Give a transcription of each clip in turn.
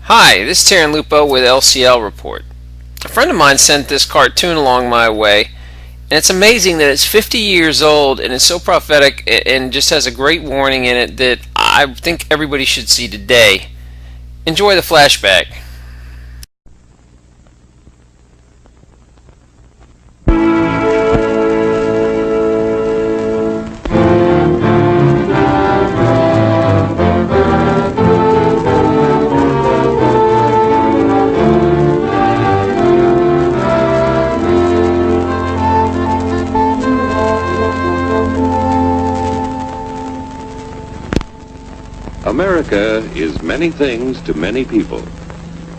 Hi, this is Terran Lupo with LCL Report. A friend of mine sent this cartoon along my way, and it's amazing that it's 50 years old and it's so prophetic and just has a great warning in it that I think everybody should see today. Enjoy the flashback. America is many things to many people.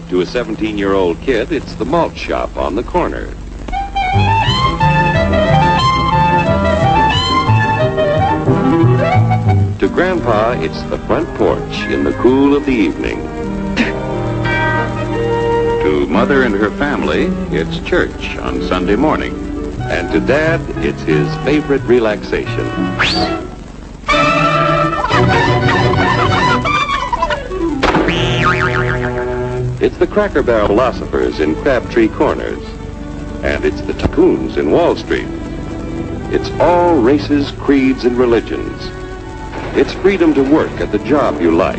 To a 17-year-old kid, it's the malt shop on the corner. To Grandpa, it's the front porch in the cool of the evening. To Mother and her family, it's church on Sunday morning. And to Dad, it's his favorite relaxation. It's the Cracker Barrel philosophers in Crabtree Corners. And it's the tycoons in Wall Street. It's all races, creeds, and religions. It's freedom to work at the job you like.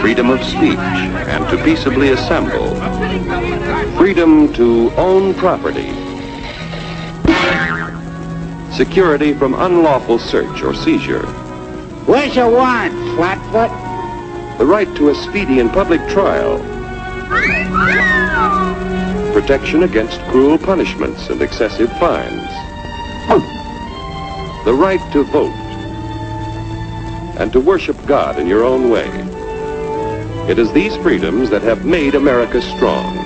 Freedom of speech and to peaceably assemble. Freedom to own property. Security from unlawful search or seizure. What's your want, flatfoot? The right to a speedy and public trial. Protection against cruel punishments and excessive fines. The right to vote. And to worship God in your own way. It is these freedoms that have made America strong.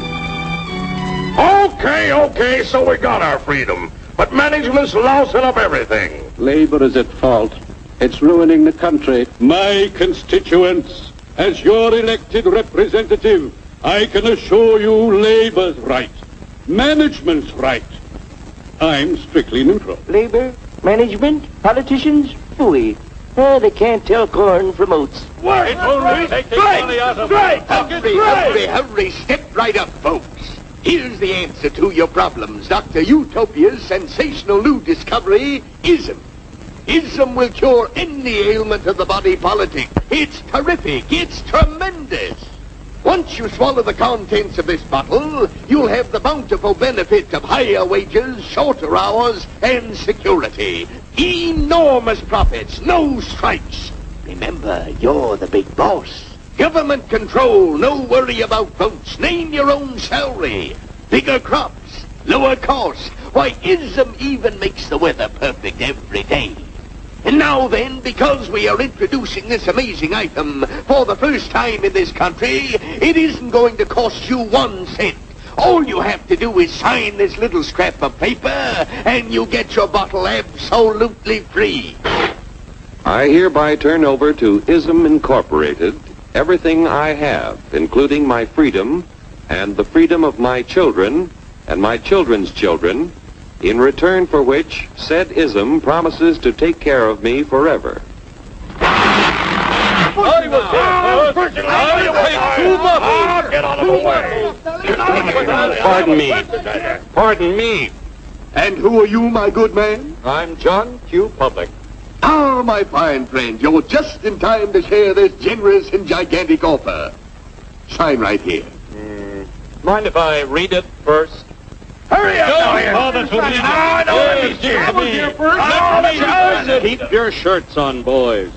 Okay, so we got our freedom. But management's lousing up everything. Labor is at fault. It's ruining the country. My constituents, as your elected representative, I can assure you Labor's right, management's right. I'm strictly neutral. Labor, management, politicians, phooey. They can't tell corn from oats. Work! Hurry, step right up, folks. Here's the answer to your problems. Dr. Utopia's sensational new discovery, ism. Ism will cure any ailment of the body politic. It's terrific. It's tremendous. Once you swallow the contents of this bottle, you'll have the bountiful benefit of higher wages, shorter hours, and security. Enormous profits, no strikes. Remember, you're the big boss. Government control, no worry about votes. Name your own salary. Bigger crops, lower costs. Why, ism even makes the weather perfect every day. And now then, because we are introducing this amazing item for the first time in this country, it isn't going to cost you 1 cent. All you have to do is sign this little scrap of paper, and you get your bottle absolutely free. I hereby turn over to ISM Incorporated everything I have, including my freedom and the freedom of my children and my children's children, in return for which said ISM promises to take care of me forever. Get out of the way! Pardon me. And who are you, my good man? I'm John Q. Public. Ah, my fine friend, you're just in time to share this generous and gigantic offer. Sign right here. Mind if I read it first? Hurry up, Keep your shirts on, boys.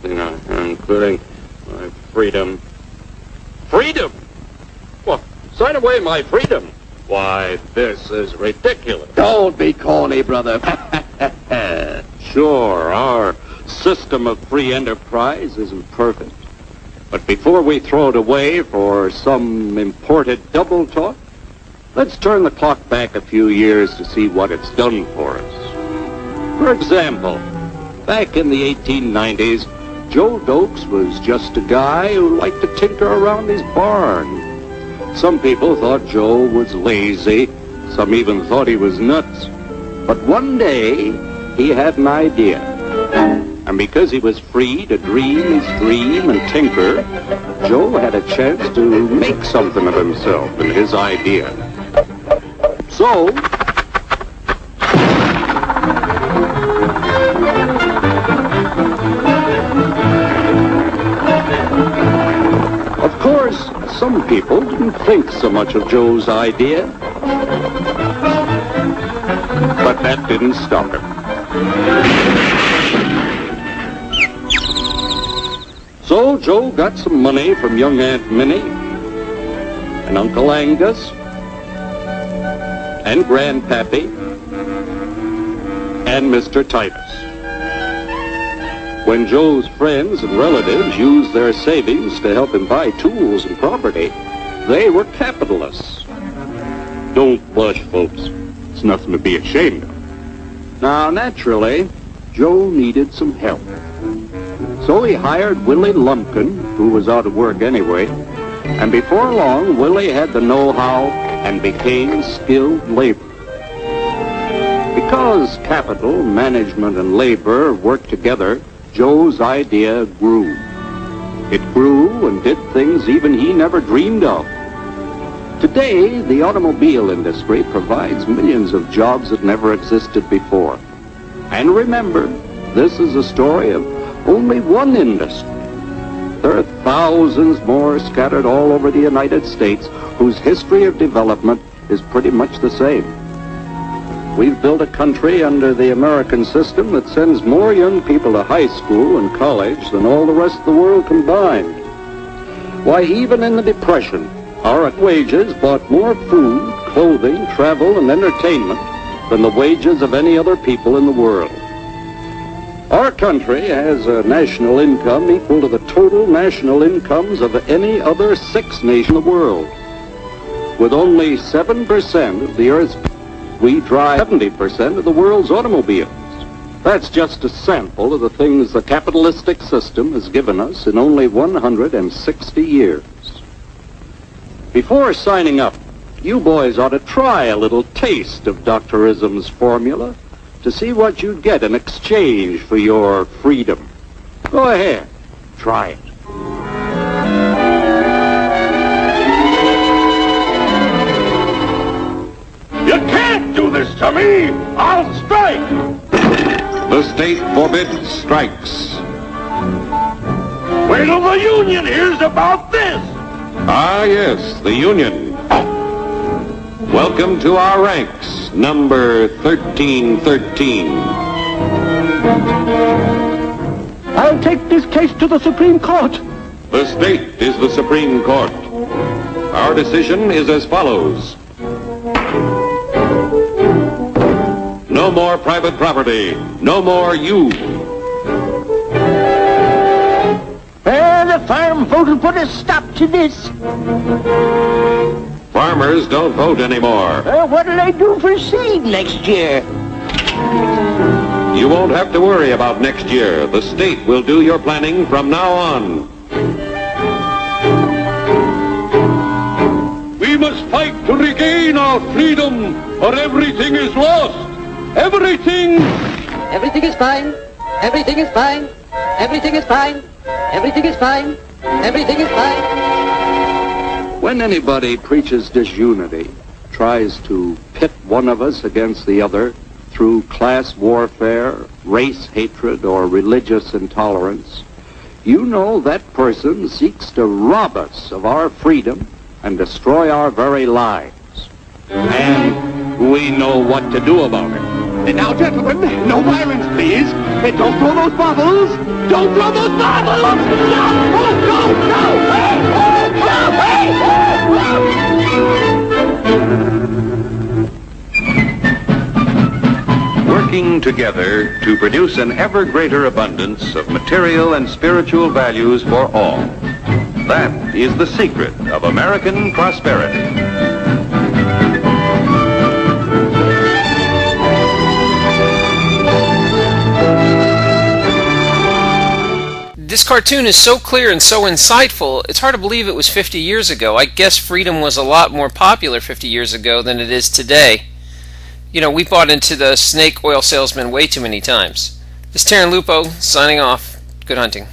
Including my freedom. Freedom? What? Sign away my freedom? Why, this is ridiculous. Don't be corny, brother. Sure, our system of free enterprise isn't perfect. But before we throw it away for some imported double talk, let's turn the clock back a few years to see what it's done for us. For example, back in the 1890s, Joe Dokes was just a guy who liked to tinker around his barn. Some people thought Joe was lazy. Some even thought he was nuts. But one day, he had an idea. And because he was free to dream his dream and tinker, Joe had a chance to make something of himself and his idea. So, of course, some people didn't think so much of Joe's idea, but that didn't stop him. So Joe got some money from young Aunt Minnie and Uncle Angus and Grandpappy and Mr. Titus. When Joe's friends and relatives used their savings to help him buy tools and property, they were capitalists. Don't blush, folks. It's nothing to be ashamed of. Now, naturally, Joe needed some help. So he hired Willie Lumpkin, who was out of work anyway, and before long, Willie had the know-how and became skilled labor. Because capital, management, and labor worked together, Joe's idea grew. It grew and did things even he never dreamed of. Today, the automobile industry provides millions of jobs that never existed before. And remember, this is a story of only one industry. There are thousands more scattered all over the United States whose history of development is pretty much the same. We've built a country under the American system that sends more young people to high school and college than all the rest of the world combined. Why, even in the Depression, our wages bought more food, clothing, travel, and entertainment than the wages of any other people in the world. Our country has a national income equal to the total national incomes of any other 6 nations in the world. With only 7% of the Earth's we drive 70% of the world's automobiles. That's just a sample of the things the capitalistic system has given us in only 160 years. Before signing up, you boys ought to try a little taste of Dr. Ism's formula to see what you'd get in exchange for your freedom. Go ahead, try it. You can't do this to me! I'll strike! The state forbids strikes. Wait till the union hears about this! Ah, yes, the Union. Welcome to our ranks, number 1313. I'll take this case to the Supreme Court. The state is the Supreme Court. Our decision is as follows. No more private property. No more you. The farm vote will put a stop to this. Farmers don't vote anymore. What'll they do for seed next year? You won't have to worry about next year. The state will do your planning from now on. We must fight to regain our freedom, or everything is lost. Everything! Everything is fine. Everything is fine. Everything is fine. Everything is fine. Everything is fine. When anybody preaches disunity, tries to pit one of us against the other through class warfare, race hatred, or religious intolerance, you know that person seeks to rob us of our freedom and destroy our very lives. And we know what to do about it. Now, gentlemen, no violence, please. Don't throw those bottles. Don't throw those bottles. No! Oh, no! Hey! Working together to produce an ever greater abundance of material and spiritual values for all. That is the secret of American prosperity. This cartoon is so clear and so insightful, it's hard to believe it was 50 years ago. I guess freedom was a lot more popular 50 years ago than it is today. You know, we bought into the snake oil salesman way too many times. This is Terran Lupo signing off. Good hunting.